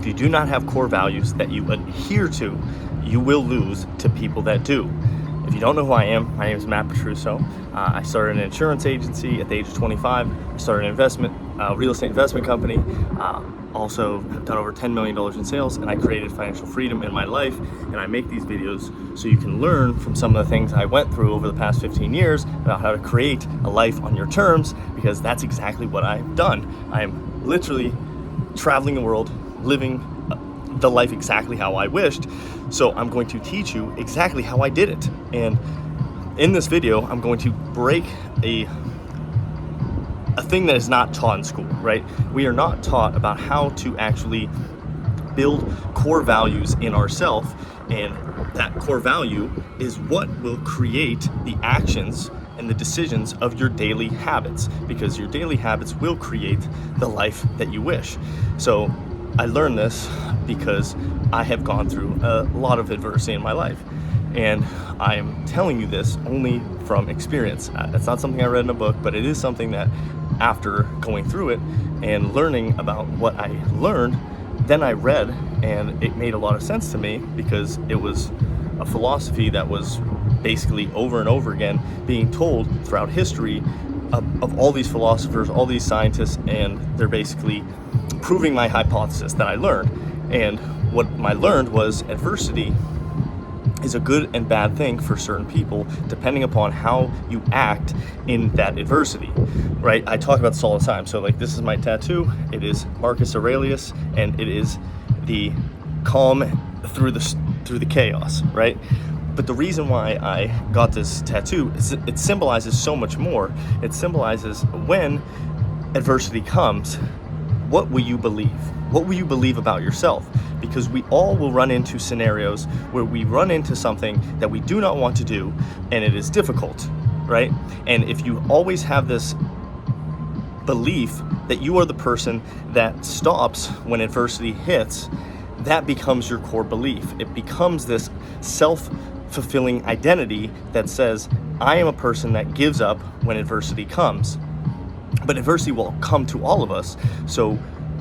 If you do not have core values that you adhere to, you will lose to people that do. If you don't know who I am, my name is Matt Petruso. I started an insurance agency at the age of 25. I started an real estate investment company. Also have done over $10 million in sales, and I created financial freedom in my life. And I make these videos so you can learn from some of the things I went through over the past 15 years about how to create a life on your terms, because that's exactly what I've done. I'm literally traveling the world, living the life exactly how I wished. So I'm going to teach you exactly how I did it. And in this video, I'm going to break a thing that is not taught in school, right? We are not taught about how to actually build core values in ourselves, and that core value is what will create the actions and the decisions of your daily habits, because your daily habits will create the life that you wish. So I learned this because I have gone through a lot of adversity in my life, and I'm telling you this only from experience. It's not something I read in a book, but it is something that after going through it and learning about what I learned, then I read, and it made a lot of sense to me, because it was a philosophy that was basically over and over again being told throughout history of all these philosophers, all these scientists, and they're basically proving my hypothesis that I learned. And what I learned was adversity is a good and bad thing for certain people, depending upon how you act in that adversity, right? I talk about this all the time. So like, this is my tattoo. It is Marcus Aurelius, and it is the calm through the chaos, right? But the reason why I got this tattoo is it symbolizes so much more. It symbolizes when adversity comes, what will you believe? What will you believe about yourself? Because we all will run into scenarios where we run into something that we do not want to do, and it is difficult, right? And if you always have this belief that you are the person that stops when adversity hits, that becomes your core belief. It becomes this self-fulfilling identity that says, I am a person that gives up when adversity comes. But adversity will come to all of us. So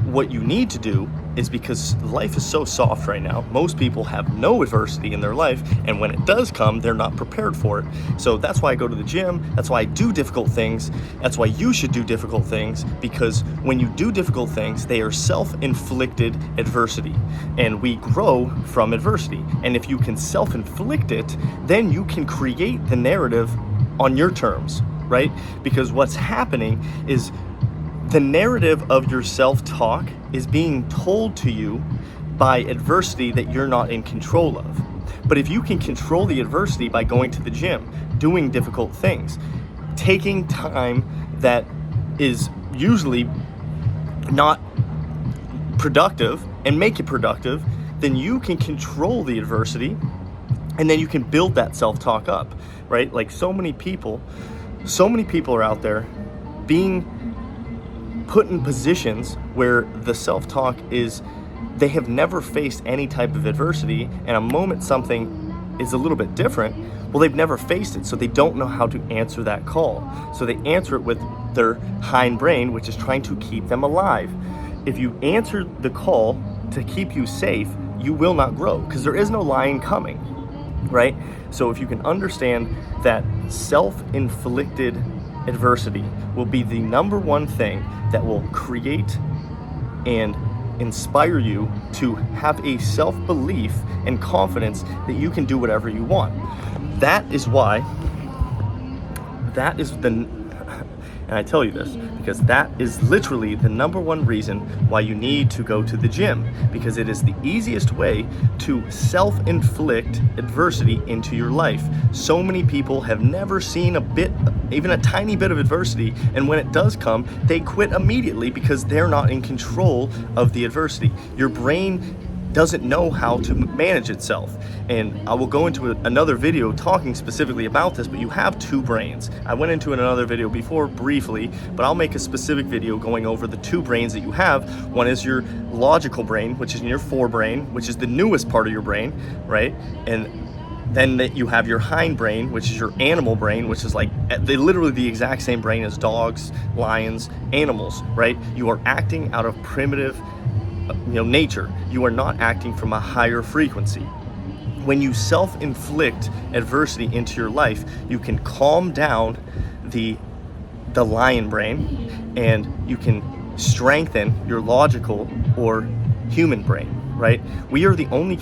what you need to do is, because life is so soft right now, most people have no adversity in their life, and when it does come, they're not prepared for it. So that's why I go to the gym. That's why I do difficult things. That's why you should do difficult things, because when you do difficult things, they are self-inflicted adversity, and we grow from adversity. And if you can self-inflict it, then you can create the narrative on your terms, right? Because what's happening is the narrative of your self-talk is being told to you by adversity that you're not in control of. But if you can control the adversity by going to the gym, doing difficult things, taking time that is usually not productive and make it productive, then you can control the adversity, and then you can build that self-talk up, right? Like so many people are out there being put in positions where the self-talk is, they have never faced any type of adversity, and a moment something is a little bit different, well, they've never faced it, so they don't know how to answer that call. So they answer it with their hind brain, which is trying to keep them alive. If you answer the call to keep you safe, you will not grow, because there is no lion coming, right? So if you can understand that self-inflicted adversity will be the number one thing that will create and inspire you to have a self-belief and confidence that you can do whatever you want. That is and I tell you this because that is literally the number one reason why you need to go to the gym, because it is the easiest way to self-inflict adversity into your life. So many people have never seen even a tiny bit of adversity, and when it does come, they quit immediately because they're not in control of the adversity. Your brain doesn't know how to manage itself. And I will go into another video talking specifically about this, but you have two brains. I went into it in another video before briefly, but I'll make a specific video going over the two brains that you have. One is your logical brain, which is in your forebrain, which is the newest part of your brain, right? And then that you have your hind brain, which is your animal brain, which is like literally the exact same brain as dogs, lions, animals, right? You are acting out of primitive nature. You are not acting from a higher frequency. When you self-inflict adversity into your life, you can calm down the lion brain, and you can strengthen your logical or human brain, right? We are the only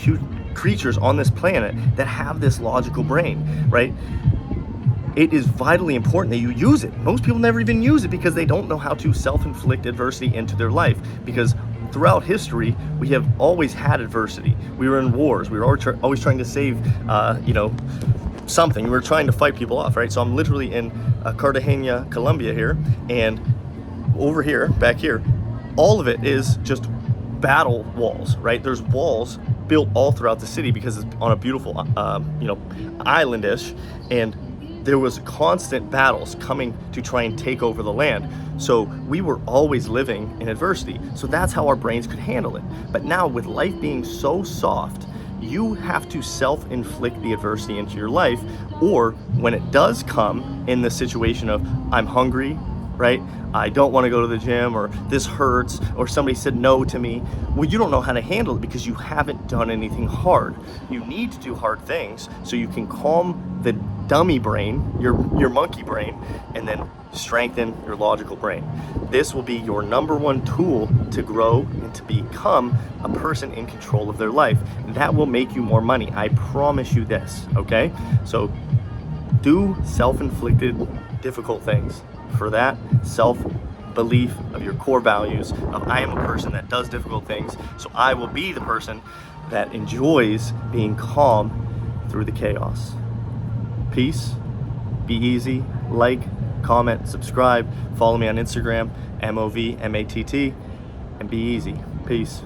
creatures on this planet that have this logical brain, right? It is vitally important that you use it. Most people never even use it because they don't know how to self-inflict adversity into their life, because throughout history, we have always had adversity. We were in wars. We were always trying to save, something. We were trying to fight people off, right? So I'm literally in Cartagena, Colombia here, and over here, back here, all of it is just battle walls, right? There's walls built all throughout the city because it's on a beautiful, islandish, and there was constant battles coming to try and take over the land. So we were always living in adversity. So that's how our brains could handle it. But now with life being so soft, you have to self-inflict the adversity into your life, or when it does come in the situation of I'm hungry, right? I don't want to go to the gym, or this hurts, or somebody said no to me. Well, you don't know how to handle it because you haven't done anything hard. You need to do hard things so you can calm the dummy brain, your monkey brain, and then strengthen your logical brain. This will be your number one tool to grow and to become a person in control of their life. That will make you more money. I promise you this, okay? So do self-inflicted difficult things. For that, self-belief of your core values of I am a person that does difficult things, so I will be the person that enjoys being calm through the chaos. Peace, be easy, like, comment, subscribe, follow me on Instagram, MOVMATT, and be easy. Peace.